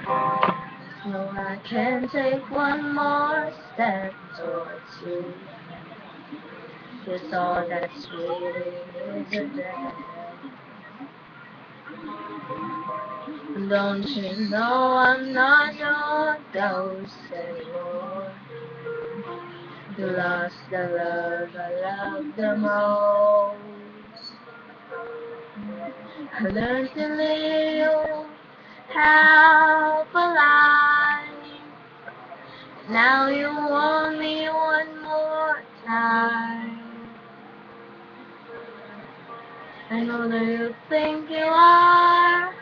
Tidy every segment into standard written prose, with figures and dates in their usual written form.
No, I can't take one more step towards you. It's all that's really is a death. Don't you know I'm not your ghost anymore? You lost the love I loved the most. I learned to live half alive. Now you want me one more time. I know that you think you are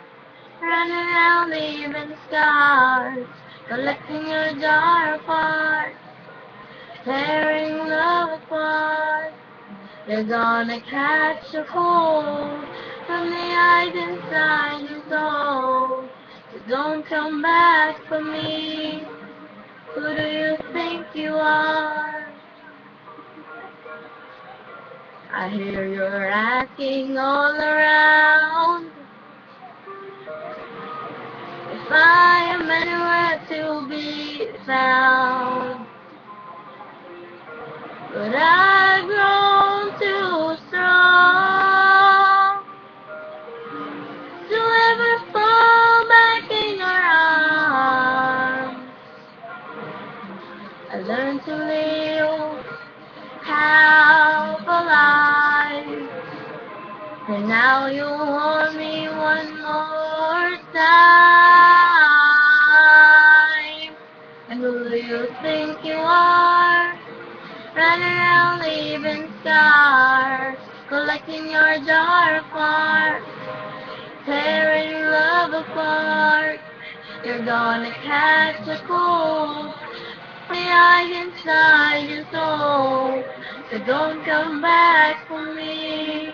running around leaving scars, collecting your jar apart, tearing love apart. You're gonna catch a cold from the eyes inside your soul. So don't come back for me. Who do you think you are? I hear you're asking all around if I am anywhere to be found. But I've grown too strong to ever fall back in your arms. I learned to live half alive, and now you want me one more time. And who do you think you are? Running around leaving scars, collecting your jar apart, tearing love apart. You're gonna catch a cold from the eyes inside your soul. So don't come back for me.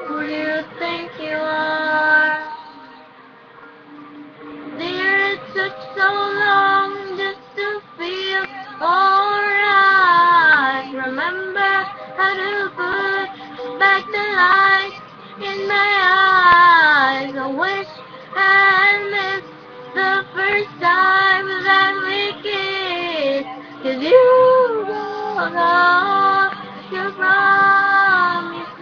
Who do you think you are? Dear, it took so long just to feel alright. Remember how to put back the light in my eyes. I wish I had missed the first time that we kissed. 'Cause you broke all your promises,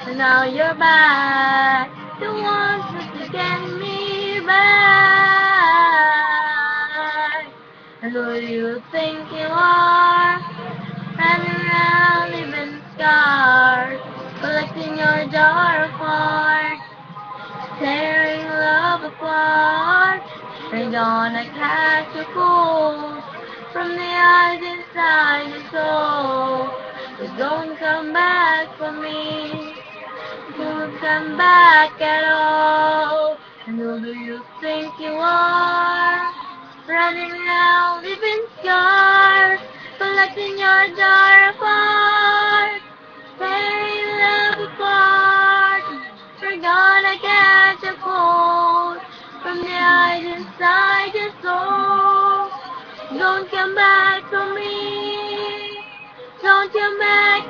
and now you're back. You want to get me back. And who do you think you are? Running around leaving scars, collecting your jar apart, tearing love apart. You're gonna catch a cold from the eyes inside your soul. So don't come back for me. Don't come back at all. And who do you think you are? Running around leaving scars, collecting your jar apart, tearing love apart. We're gonna catch a cold from the eyes inside your soul. Don't come back for me. Don't come back